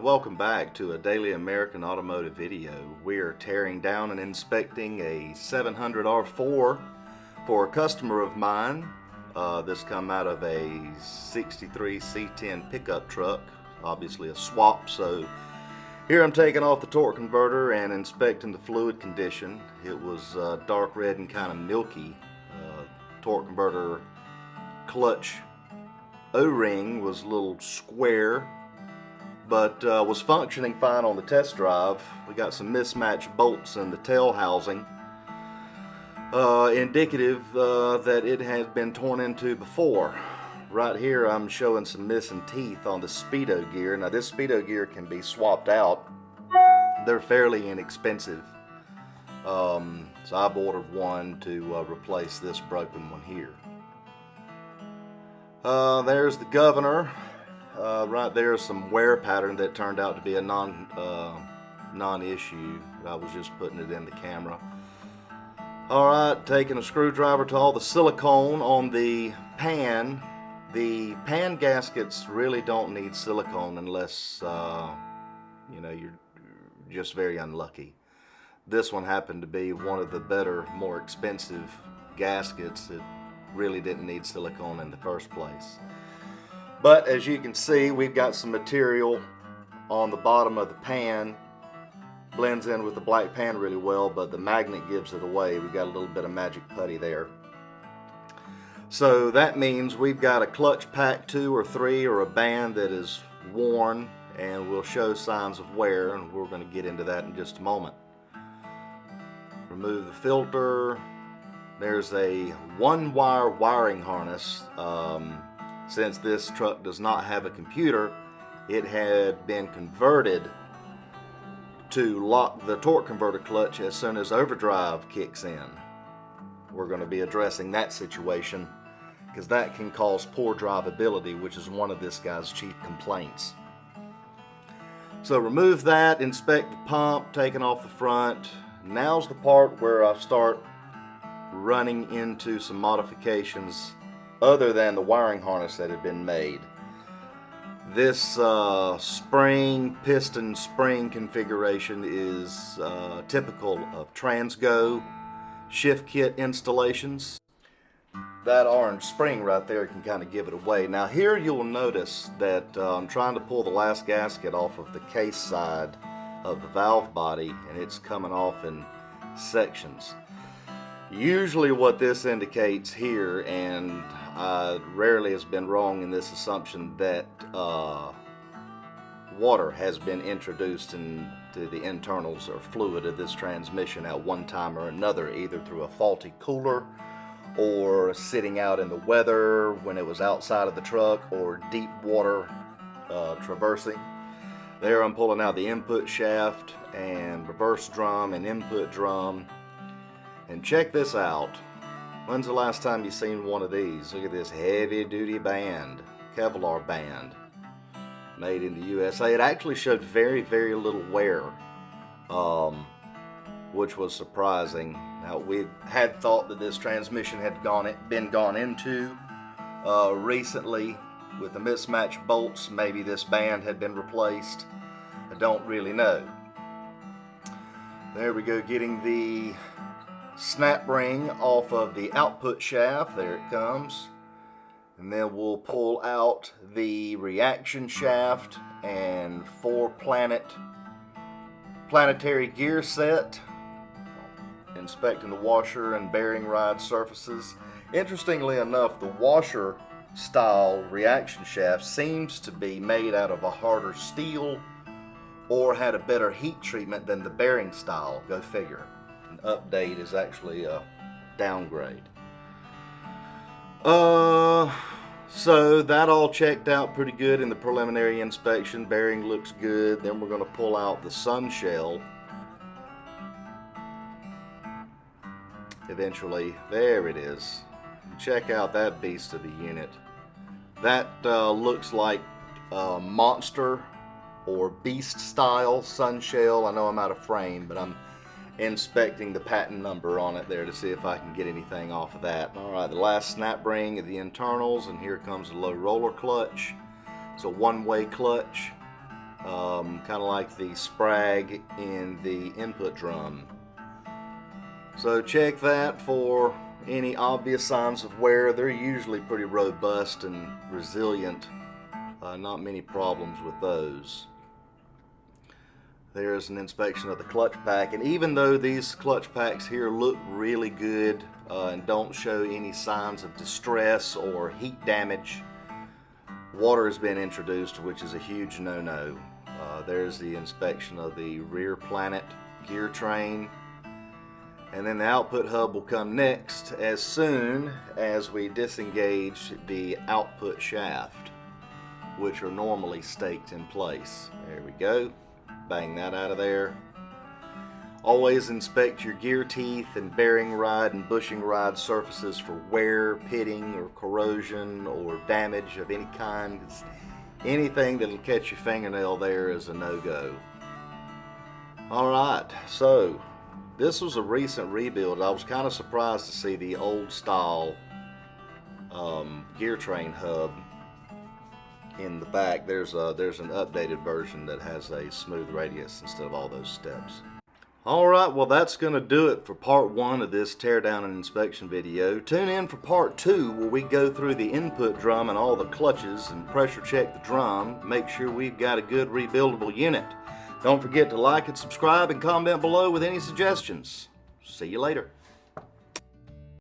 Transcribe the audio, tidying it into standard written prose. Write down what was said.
welcome back to a daily American automotive video. We are tearing down and inspecting a 700 R4 for a customer of mine. This come out of a 63 C10 pickup truck, obviously a swap. So here I'm taking off the torque converter and inspecting the fluid condition. It was dark red and kind of milky. Torque converter clutch O-ring was a little square, but was functioning fine on the test drive. We got some mismatched bolts in the tail housing, indicative that it has been torn into before. Right here I'm showing some missing teeth on the speedo gear. Now this speedo gear can be swapped out. They're fairly inexpensive, so I've ordered one to replace this broken one here. There's the governor. Right there is some wear pattern that turned out to be a non-issue. I was just putting it in the camera. Alright, taking a screwdriver to all the silicone on the pan. The pan gaskets really don't need silicone unless you're just very unlucky. This one happened to be one of the better, more expensive gaskets that really didn't need silicone in the first place. But as you can see, we've got some material on the bottom of the pan. Blends in with the black pan really well, but the magnet gives it away. We've got a little bit of magic putty there. So that means we've got a clutch pack 2 or 3 or a band that is worn and will show signs of wear, and we're going to get into that in just a moment. Remove the filter. There's a one-wire wiring harness. Since this truck does not have a computer, it had been converted to lock the torque converter clutch as soon as overdrive kicks in. We're going to be addressing that situation because that can cause poor drivability, which is one of this guy's chief complaints. So remove that, inspect the pump, taking off the front. Now's the part where I start running into some modifications other than the wiring harness that had been made. This piston spring configuration is typical of Transgo shift kit installations. That orange spring right there can kind of give it away. Now here you'll notice that I'm trying to pull the last gasket off of the case side of the valve body, and it's coming off in sections. Usually what this indicates here, and rarely has been wrong in this assumption, that water has been introduced into the internals or fluid of this transmission at one time or another, either through a faulty cooler or sitting out in the weather when it was outside of the truck, or deep water traversing. There I'm pulling out the input shaft and reverse drum and input drum. And check this out. When's the last time you seen one of these? Look at this heavy duty band, Kevlar band, made in the USA. It actually showed very, very little wear, which was surprising. Now we had thought that this transmission had been gone into recently with the mismatched bolts. Maybe this band had been replaced. I don't really know. There we go, getting the snap ring off of the output shaft. There it comes. And then we'll pull out the reaction shaft and 4 planetary gear set. Inspecting the washer and bearing ride surfaces. Interestingly enough, the washer style reaction shaft seems to be made out of a harder steel or had a better heat treatment than the bearing style. Go figure. An update is actually a downgrade. So that all checked out pretty good in the preliminary inspection. Bearing looks good. Then we're going to pull out the sun shell. Eventually, there it is. Check out that beast of a unit. That looks like monster or beast style sun shell. I know I'm out of frame, but I'm inspecting the patent number on it there to see if I can get anything off of that. Alright, the last snap ring of the internals, and here comes the low roller clutch. It's a one-way clutch. kind of like the sprag in the input drum. So check that for any obvious signs of wear. They're usually pretty robust and resilient. Not many problems with those. There's an inspection of the clutch pack, and even though these clutch packs here look really good and don't show any signs of distress or heat damage, water has been introduced, which is a huge no-no. There's the inspection of the rear planet gear train, and then the output hub will come next as soon as we disengage the output shaft, which are normally staked in place. There we go. Bang that out of there. Always inspect your gear teeth and bearing rod and bushing rod surfaces for wear, pitting, or corrosion or damage of any kind. Anything that'll catch your fingernail there is a no-go. Alright, so this was a recent rebuild. I was kind of surprised to see the old style gear train hub in the back. There's an updated version that has a smooth radius instead of all those steps. Alright, well that's going to do it for part 1 of this teardown and inspection video. Tune in for part 2 where we go through the input drum and all the clutches and pressure check the drum. Make sure we've got a good rebuildable unit. Don't forget to like and subscribe and comment below with any suggestions. See you later.